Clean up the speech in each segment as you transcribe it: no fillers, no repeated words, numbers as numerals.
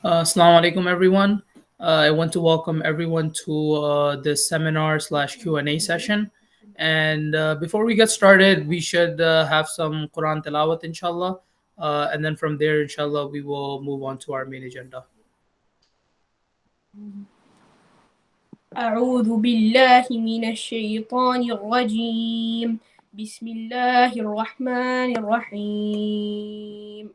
Assalamu alaikum, everyone. I want to welcome everyone to this seminar slash Q&A session. And before we get started, we should have some Quran tilawat, inshallah. And then from there, inshallah, we will move on to our main agenda. أعوذ بالله من الشيطان الرجيم بسم الله الرحمن الرحيم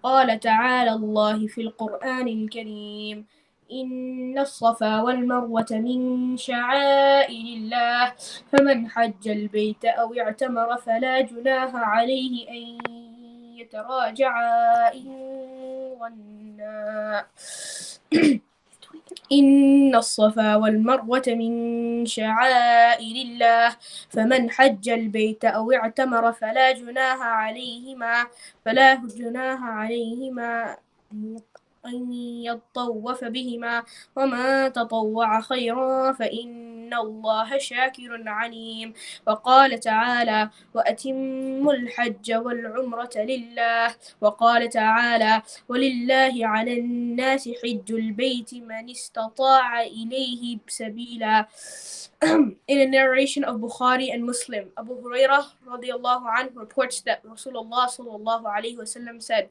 قال تعالى الله في القرآن الكريم إن الصفا والمروة من شعائر الله فمن حج البيت أو اعتمر فلا جناح عليه أن يتراجعا إن الصفا والمروة من شعائر الله فمن حج البيت أو اعتمر فلا جناح عليهما أن يطوف بهما ومن تطوع خيرا فإن الله شاكر عليم وقال تعالى وأتموا الحج والعمرة لله وقال تعالى ولله على الناس حج البيت من استطاع إليه سبيلا. In a narration of Bukhari and Muslim, Abu Hurairah radiallahu anhu reports that Rasulullah sallallahu alayhi wasallam said,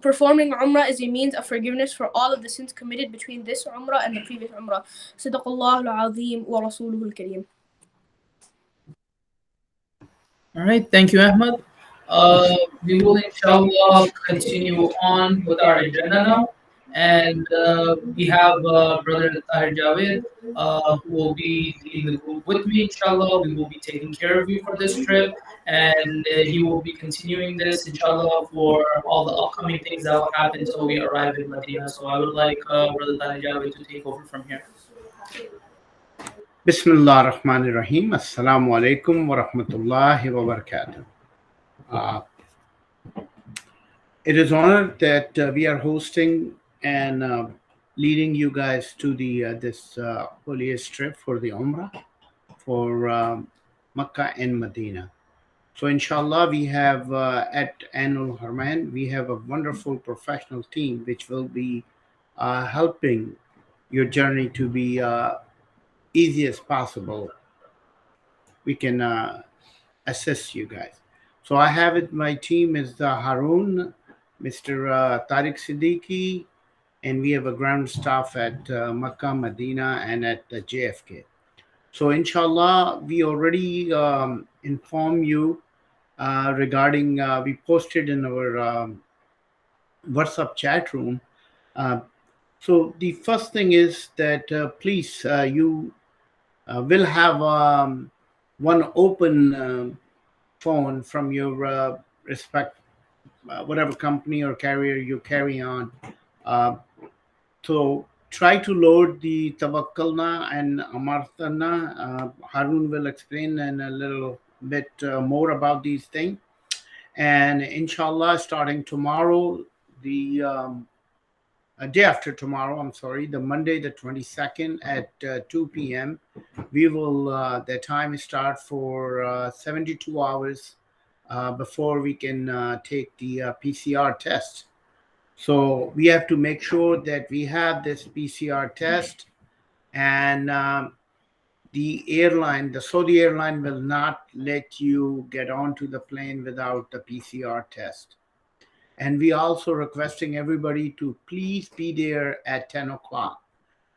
performing Umrah is a means of forgiveness for all of the sins committed between this Umrah and the previous Umrah. Sadaqallahu al-Azim wa Rasuluhu al-Kareem. All right, thank you, Ahmad. We will, inshallah, continue on with our agenda now. And we have Brother Tahir Javed, who will be leading the group with me, inshallah. We will be taking care of you for this trip. And he will be continuing this, inshallah, for all the upcoming things that will happen until we arrive in Medina. So I would like Brother Tahir Javed to take over from here. Bismillah ar-Rahman ar-Rahim. Assalamu alaikum wa rahmatullahi wa barakatuh. It is honored that we are hosting and leading you guys to the this holiest trip for the Umrah for Makkah and Medina. So inshallah, we have at Anul Harman, we have a wonderful professional team which will be helping your journey to be easy as possible. We can assist you guys. So I have it. My team is Harun, Mr. Tariq Siddiqui, and we have a ground staff at Makkah, Medina, and at JFK. So inshallah, we already inform you regarding. We posted in our WhatsApp chat room. So the first thing is that please you will have one open phone from your respect whatever company or carrier you carry on. So try to load the Tawakkalna and Amartana. Harun will explain in a little bit more about these things. And inshallah, starting tomorrow, the day after tomorrow, I'm sorry, the Monday, the 22nd at 2 p.m., we will, the time start for 72 hours before we can take the PCR test. So we have to make sure that we have this PCR test, and the airline, the Saudi airline, will not let you get onto the plane without the PCR test. And we also requesting everybody to please be there at 10 o'clock.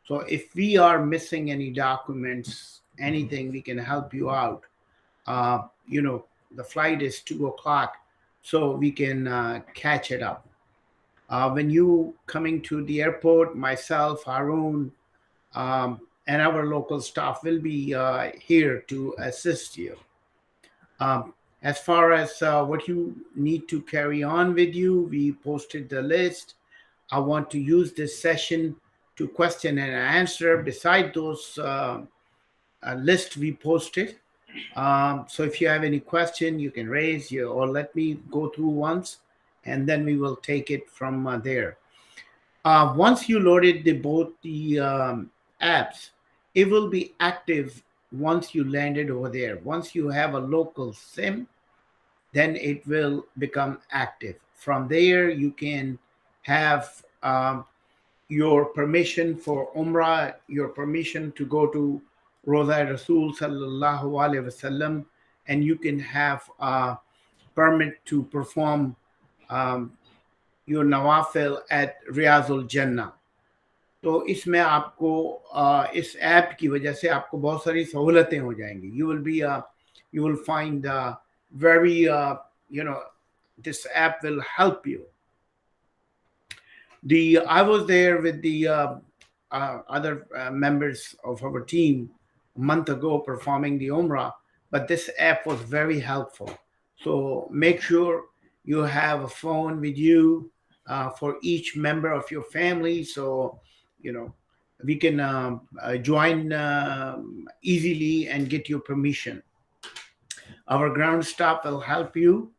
So if we are missing any documents, anything, we can help you out. The flight is 2 o'clock, so we can catch it up. When you coming to the airport, myself, Harun, and our local staff will be here to assist you. As far as what you need to carry on with you, we posted the list. I want to use this session to question and answer beside those list we posted. So if you have any question, you can raise or let me go through once, and then we will take it from there. Once you loaded both the apps, it will be active once you landed over there. Once you have a local SIM, then it will become active. From there, you can have your permission for Umrah, your permission to go to Roza Rasul Sallallahu Alaihi Wasallam, and you can have a permit to perform um, your nawafil at Riyazul Jannah. तो इसमें आपको इस app की वजह से आपको बहुत सारी सहूलतें हो जाएंगी. You will find very you know this app will help you. The I was there with the other members of our team a month ago performing the Umrah, but this app was very helpful. So make sure you have a phone with you for each member of your family, so you know we can join easily and get your permission. Our ground staff will help you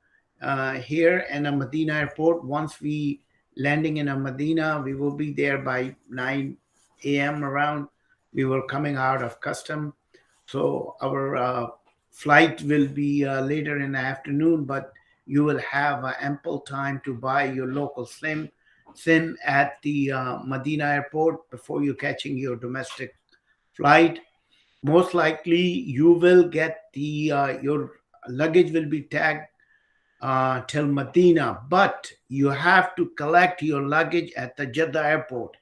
here in a Medina airport. Once we landing in a Medina, we will be there by 9 a.m. around. We were coming out of custom, so our flight will be later in the afternoon. But you will have ample time to buy your local SIM at the Medina airport before you catching your domestic flight. Most likely you will get the your luggage will be tagged till Medina, but you have to collect your luggage at the Jeddah airport,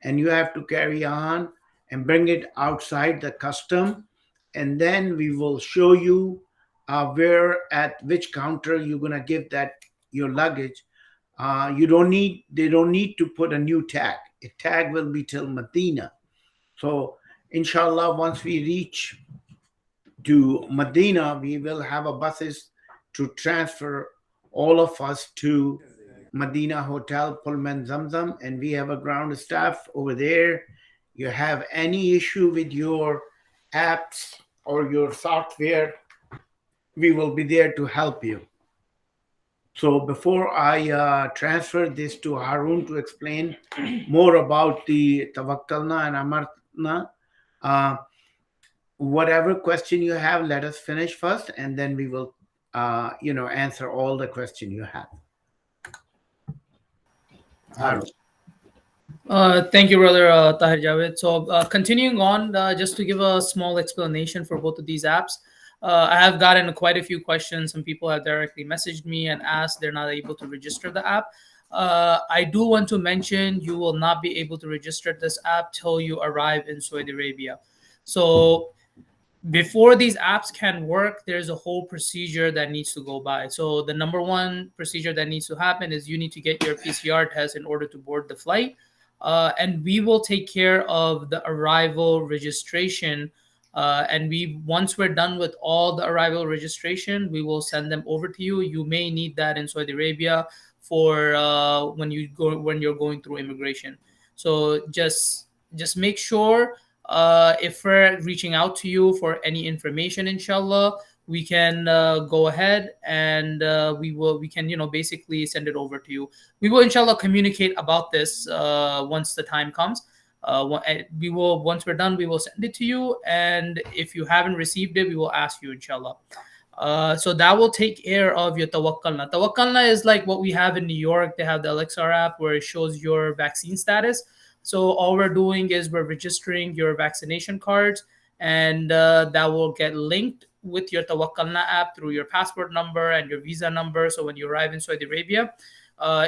and you have to carry on and bring it outside the custom, and then we will show you where at which counter you're gonna give that your luggage. You don't need they don't need to put a new tag. A tag will be till Medina. So inshallah, once we reach to Medina, we will have a buses to transfer all of us to Medina Hotel Pullman Zamzam, and we have a ground staff over there. You have any issue with your apps or your software, we will be there to help you. So before I transfer this to Harun to explain more about the Tawakkalna and Amarna, uh, whatever question you have, let us finish first, and then we will, answer all the question you have. Harun. Thank you, brother Tahir Javed. So, continuing on, just to give a small explanation for both of these apps, I have gotten quite a few questions. Some people have directly messaged me and asked they're not able to register the app. I do want to mention you will not be able to register this app till you arrive in Saudi Arabia. So, before these apps can work, there's a whole procedure that needs to go by. So the number one procedure that needs to happen is you need to get your PCR test in order to board the flight. And we will take care of the arrival registration. And we once we're done with all the arrival registration, we will send them over to you. You may need that in Saudi Arabia for when you're going through immigration. So just make sure if we're reaching out to you for any information, inshallah, we can go ahead and we can basically send it over to you. We will inshallah communicate about this once the time comes. We will once we're done, we will send it to you, and if you haven't received it, we will ask you, inshallah. So that will take care of your tawakkalna. Tawakkalna is like what we have in New York. They have the Alexa app where it shows your vaccine status. So all we're doing is we're registering your vaccination cards, and that will get linked with your Tawakkalna app through your passport number and your visa number. So when you arrive in Saudi Arabia,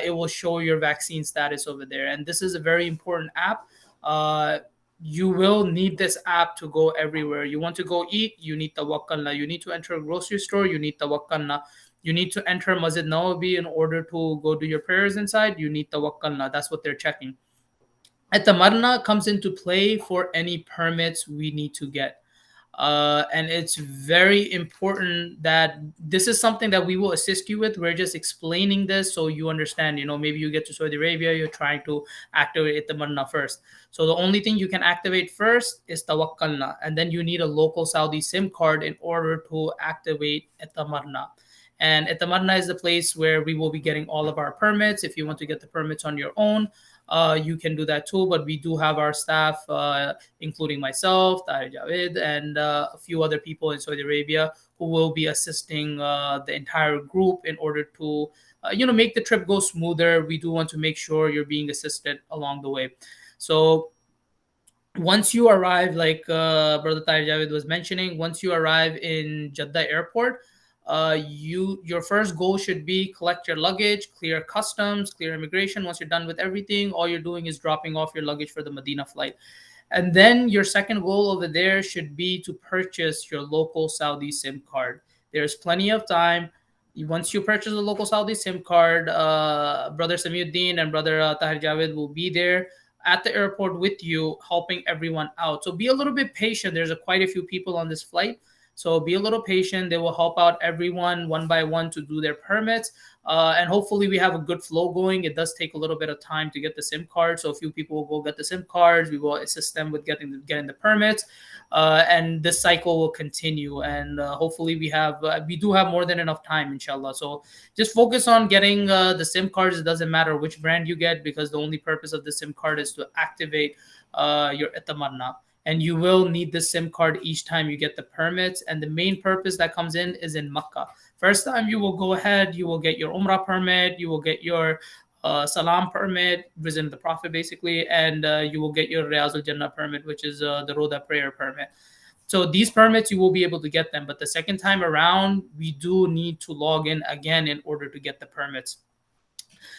it will show your vaccine status over there. And this is a very important app. Uh, you will need this app to go everywhere. You want to go eat, you need Tawakkalna. You need to enter a grocery store, you need Tawakkalna. You need to enter Masjid Nawawi in order to go do your prayers inside, you need Tawakkalna. That's what they're checking. Atamarna comes into play for any permits we need to get. And it's very important that this is something that we will assist you with. We're just explaining this so you understand. Maybe you get to Saudi Arabia, you're trying to activate Tamanna first. So the only thing you can activate first is Tawakkalna, and then you need a local Saudi SIM card in order to activate Tamarna. And Etamarna is the place where we will be getting all of our permits. If you want to get the permits on your own, you can do that too. But we do have our staff, including myself, Tahir Javid, and a few other people in Saudi Arabia who will be assisting the entire group in order to, make the trip go smoother. We do want to make sure you're being assisted along the way. So once you arrive, like Brother Tahir Javid was mentioning, once you arrive in Jeddah Airport, your first goal should be collect your luggage, clear customs, clear immigration. Once you're done with everything, all you're doing is dropping off your luggage for the Medina flight. And then your second goal over there should be to purchase your local Saudi SIM card. There's plenty of time. Once you purchase a local Saudi SIM card, Brother Samiuddin and Brother Tahir Javed will be there at the airport with you, helping everyone out. So be a little bit patient. There's quite a few people on this flight. So be a little patient. They will help out everyone one by one to do their permits. And hopefully we have a good flow going. It does take a little bit of time to get the SIM card. So a few people will go get the SIM cards. We will assist them with getting the permits. And this cycle will continue. And hopefully we do have more than enough time, inshallah. So just focus on getting the SIM cards. It doesn't matter which brand you get, because the only purpose of the SIM card is to activate your itamarna. And you will need the SIM card each time you get the permits. And the main purpose that comes in is in Makkah. First time you will go ahead, you will get your Umrah permit, you will get your Salam permit, visit the Prophet basically, and you will get your Riyaz al Jannah permit, which is the Roda prayer permit. So these permits, you will be able to get them. But the second time around, we do need to log in again in order to get the permits.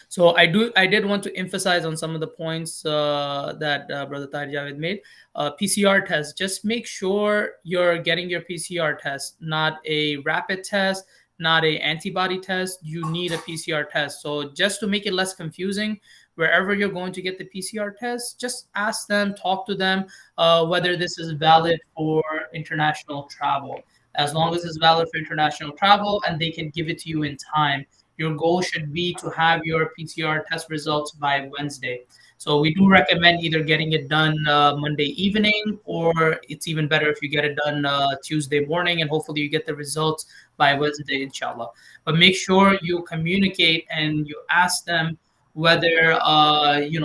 So I did want to emphasize on some of the points that Brother Tahir Javed made. PCR test. Just make sure you're getting your PCR test, not a rapid test, not a antibody test. You need a PCR test. So just to make it less confusing, wherever you're going to get the PCR test, just ask them, talk to them, whether this is valid for international travel. As long as it's valid for international travel and they can give it to you in time, your goal should be to have your PCR test results by Wednesday. So we do recommend either getting it done Monday evening, or it's even better if you get it done Tuesday morning, and hopefully you get the results by Wednesday, inshallah. But make sure you communicate and you ask them whether,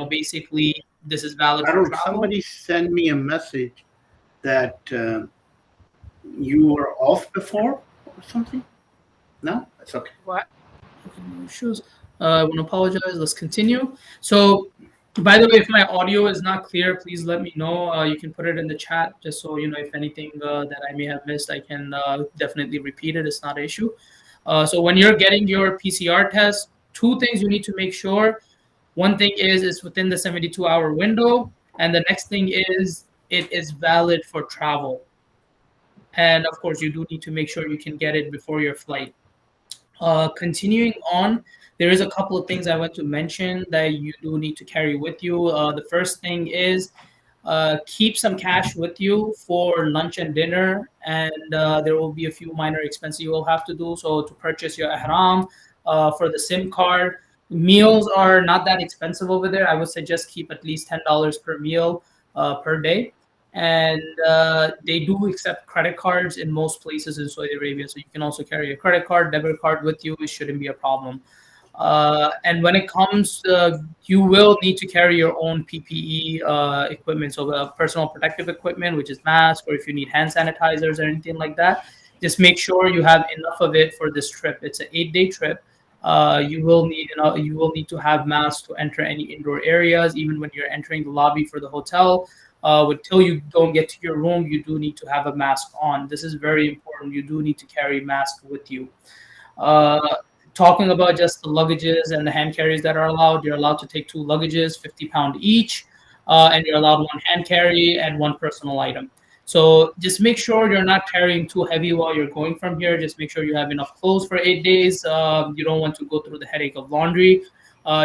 basically this is valid for Arun, travel. somebody send me a message that you were off before or something. No, it's okay. What? No issues. I want to apologize. Let's continue. So, by the way, if my audio is not clear, please let me know. You can put it in the chat, just so you know if anything that I may have missed, I can definitely repeat it. It's not an issue. So when you're getting your PCR test, two things you need to make sure. One thing is it's within the 72-hour window, and the next thing is it is valid for travel. And of course, you do need to make sure you can get it before your flight. Continuing on, there is a couple of things I want to mention that you do need to carry with you. The first thing is keep some cash with you for lunch and dinner, and there will be a few minor expenses you will have to do. So to purchase your ihram, for the SIM card, meals are not that expensive over there. I would suggest keep at least $10 per meal per day. And they do accept credit cards in most places in Saudi Arabia. So you can also carry a credit card, debit card with you. It shouldn't be a problem. And when it comes, you will need to carry your own PPE equipment, so personal protective equipment, which is masks, or if you need hand sanitizers or anything like that. Just make sure you have enough of it for this trip. It's an 8-day trip. You will need to have masks to enter any indoor areas, even when you're entering the lobby for the hotel. Until you don't get to your room, you do need to have a mask on. This is very important. You do need to carry a mask with you. Uh, Talking about just the luggages and the hand carries that are allowed, you're allowed to take 2 luggages, 50 pound each, and you're allowed one hand carry and one personal item. So just make sure you're not carrying too heavy while you're going from here. Just make sure you have enough clothes for 8 days. You don't want to go through the headache of laundry.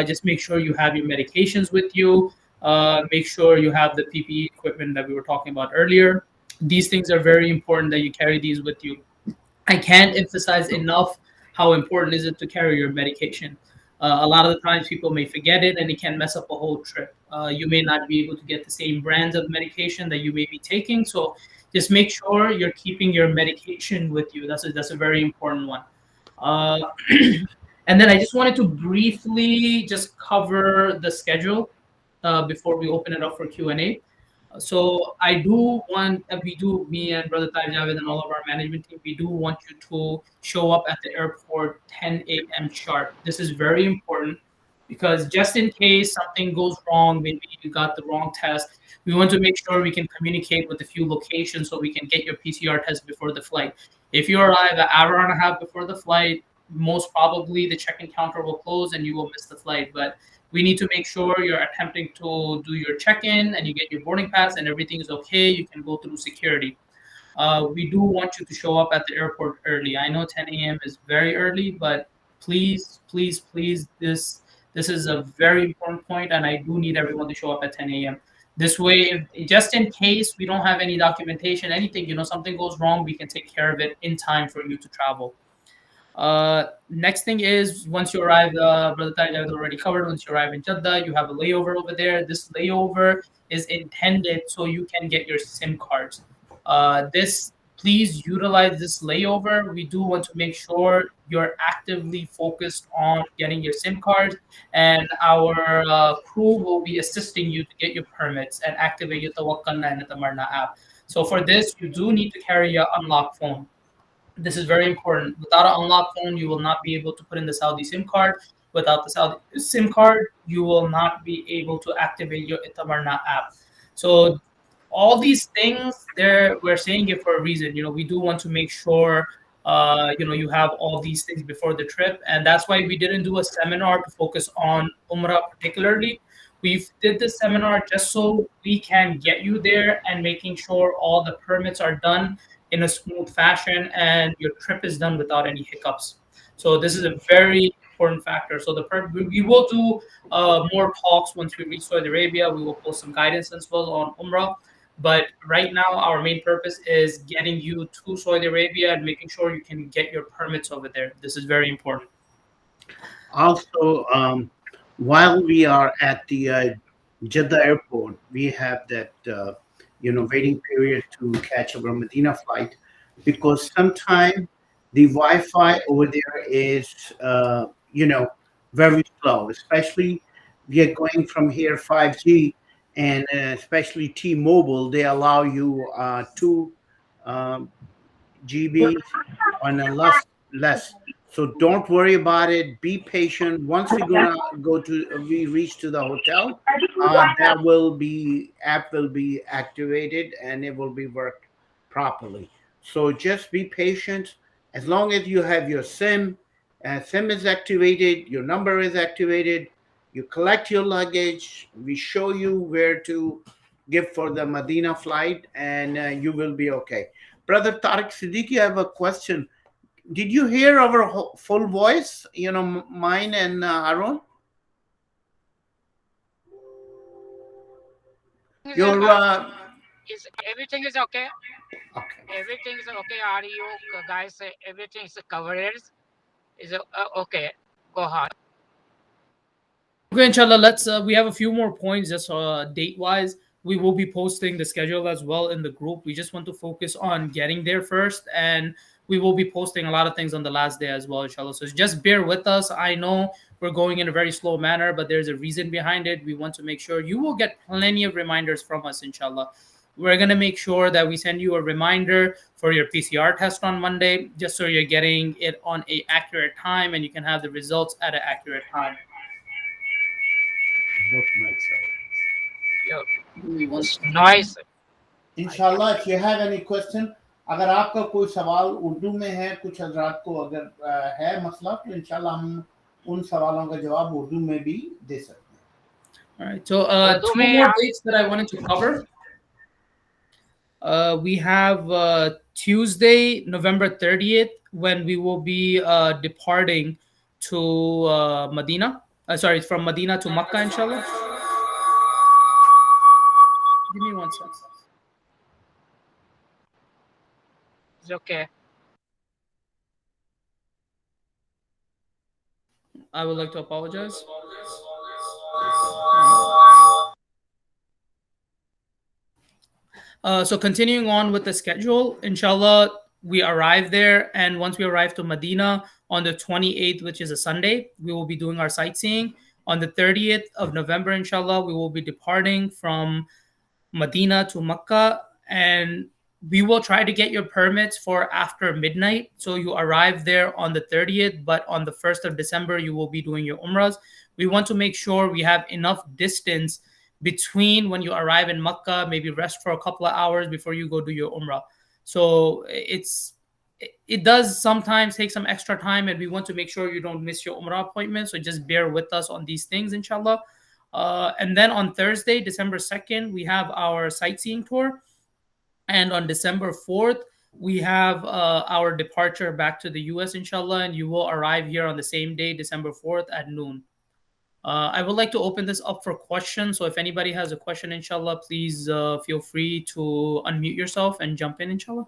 Just make sure you have your medications with you. Make sure you have the PPE equipment that we were talking about earlier. These things are very important that you carry these with you. I can't emphasize enough how important is it to carry your medication. A lot of the times people may forget it and it can mess up a whole trip. You may not be able to get the same brands of medication that you may be taking. So just make sure you're keeping your medication with you. That's a very important one. Uh, and then I just wanted to briefly just cover the schedule. before we open it up for Q&A. So I do want, we do, me and Brother Tahir Javed and all of our management team, we do want you to show up at the airport 10 a.m. sharp. This is very important because just in case something goes wrong, maybe you got the wrong test, we want to make sure we can communicate with a few locations so we can get your PCR test before the flight. If you arrive an hour and a half before the flight, most probably the check-in counter will close and you will miss the flight. But we need to make sure you're attempting to do your check-in and you get your boarding pass and everything is okay. You can go through security. We do want you to show up at the airport early. I know 10 a.m. is very early, but please, please, please, this is a very important point, and I do need everyone to show up at 10 a.m. This way, if, just in case we don't have any documentation, anything, something goes wrong, we can take care of it in time for you to travel. Next thing is once you arrive, Brother Tariq has already covered. Once you arrive in Jeddah, you have a layover over there. This layover is intended so you can get your SIM cards. This Please utilize this layover. We do want to make sure you're actively focused on getting your SIM cards, and our crew will be assisting you to get your permits and activate your Tawakkalna and Tamarna app. So for this, you do need to carry your unlocked phone. This is very important. Without an unlocked phone, you will not be able to put in the Saudi SIM card. Without the Saudi SIM card, you will not be able to activate your Itamarna app. So all these things, there we're saying it for a reason. We do want to make sure you have all these things before the trip, and that's why we didn't do a seminar to focus on Umrah particularly. We did this seminar just so we can get you there and making sure all the permits are done in a smooth fashion and your trip is done without any hiccups. So this is a very important factor. So we will do more talks once we reach Saudi Arabia. We will post some guidance as well on Umrah. But right now, our main purpose is getting you to Saudi Arabia and making sure you can get your permits over there. This is very important. Also, while we are at the Jeddah airport, we have that waiting period to catch our Medina flight, because sometimes the Wi-Fi over there is very slow. Especially we are going from here 5G, and especially T-Mobile, they allow you 2 GB on a less. So don't worry about it. Be patient. Once we reach to the hotel, that will be app will be activated and it will be work properly. So just be patient. As long as you have your SIM is activated, your number is activated. You collect your luggage. We show you where to give for the Medina flight, and you will be okay. Brother Tariq Siddiqui, I have a question. Did you hear our full voice? Mine and Harun. Is it, Your is everything is okay? okay. Everything is okay. Are you guys? Everything is covered. Is okay? Go ahead. Okay, inshallah, we have a few more points just date wise. We will be posting the schedule as well in the group. We just want to focus on getting there first, and we will be posting a lot of things on the last day as well, inshallah. So just bear with us. I know we're going in a very slow manner, but there's a reason behind it. We want to make sure you will get plenty of reminders from us, inshallah. We're going to make sure that we send you a reminder for your PCR test on Monday, just so you're getting it on a accurate time and you can have the results at an accurate time. Both mics are. Yeah, Give me one second. noise. इंशाल्लाह if you have any question, अगर आपका कोई सवाल उर्दू में है, कुछ हजरात को अगर है मसला, तो इंशाल्लाह हम उन सवालों का जवाब उर्दू में भी दे सकते हैं. All right. So Urdu two mein more dates that I wanted to cover. We have Tuesday, November 30th, when we will be departing to Medina. Sorry, from Medina to Makkah, inshallah. Give me one second. It's okay. I would like to apologize. So continuing on with the schedule, inshallah, we arrive there, and once we arrive to Medina on the 28th, which is a Sunday, we will be doing our sightseeing. On the 30th of November, inshallah, we will be departing from Medina to Makkah, and we will try to get your permits for after midnight. So you arrive there on the 30th, but on the 1st of December, you will be doing your umrahs. We want to make sure we have enough distance between when you arrive in Makkah, maybe rest for a couple of hours before you go do your umrah. So it does sometimes take some extra time, and we want to make sure you don't miss your umrah appointment. So just bear with us on these things, inshallah. And then on Thursday, December 2nd, we have our sightseeing tour. And on December 4th, we have our departure back to the US, inshallah. And you will arrive here on the same day, December 4th at noon. I would like to open this up for questions. So if anybody has a question, inshallah, please feel free to unmute yourself and jump in, inshallah.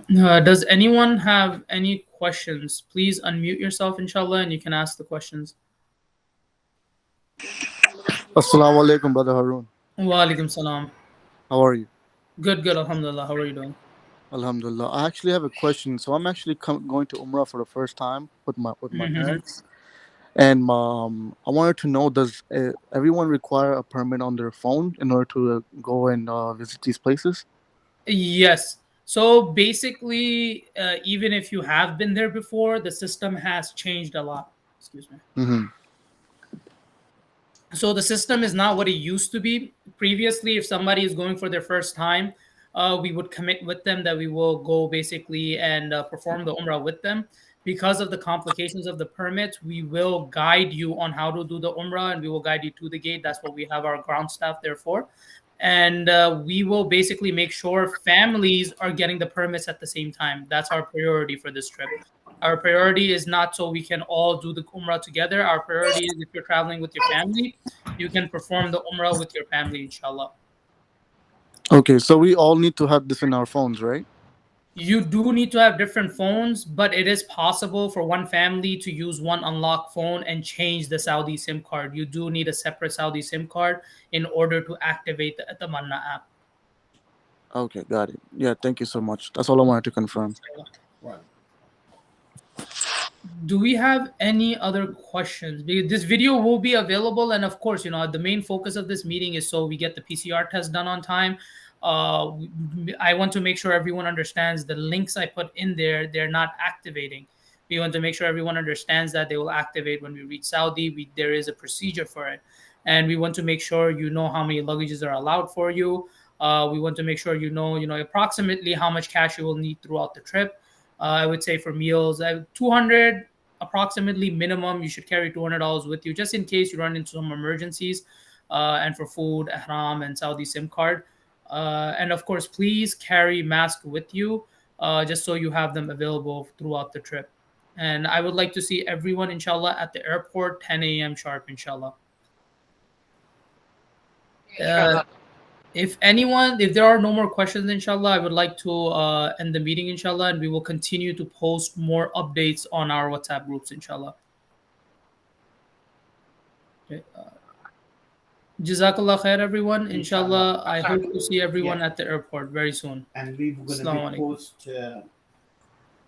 Does anyone have any questions? Please unmute yourself, inshallah, and you can ask the questions. Assalamu alaikum, Brother Harun. Wa alaikum salam. How are you? Good, good, alhamdulillah. How are you doing? Alhamdulillah. I actually have a question. So I'm actually going to Umrah for the first time with my parents, and I wanted to know: does everyone require a permit on their phone in order to go and visit these places? Yes. So basically, even if you have been there before, the system has changed a lot. Excuse me. Mm-hmm. So the system is not what it used to be. Previously, if somebody is going for their first time, we would commit with them that we will go basically and perform the umrah with them. Because of the complications of the permits, we will guide you on how to do the umrah, and we will guide you to the gate. That's what we have our ground staff there for. And we will basically make sure families are getting the permits at the same time. That's our priority for this trip. Our priority is not so we can all do the umrah together. Our priority is if you're traveling with your family, you can perform the umrah with your family, inshallah. Okay, so we all need to have this in our phones, right? You do need to have different phones, but it is possible for one family to use one unlocked phone and change the Saudi SIM card. You do need a separate Saudi SIM card in order to activate the Atamanna app. Okay, got it. Yeah, thank you so much. That's all I wanted to confirm. Right. Do we have any other questions? Because this video will be available, and of course, the main focus of this meeting is so we get the PCR test done on time. I want to make sure everyone understands the links I put in there, they're not activating. We want to make sure everyone understands that they will activate when we reach Saudi. There is a procedure for it, and we want to make sure you know how many luggages are allowed for you. We want to make sure you know approximately how much cash you will need throughout the trip. I would say for meals, 200 approximately minimum. You should carry $200 with you just in case you run into some emergencies. And for food, ihram, and Saudi SIM card. And of course, please carry mask with you, just so you have them available throughout the trip. And I would like to see everyone, inshallah, at the airport 10 a.m. sharp, inshallah. Uh, Inshallah. if there are no more questions, inshallah, I would like to end the meeting, inshallah, and we will continue to post more updates on our WhatsApp groups, inshallah. Okay. Jazakallah khair, everyone. Inshallah, I hope to see everyone Yeah. at the airport very soon. And we're going to Assalamu be alaikum. post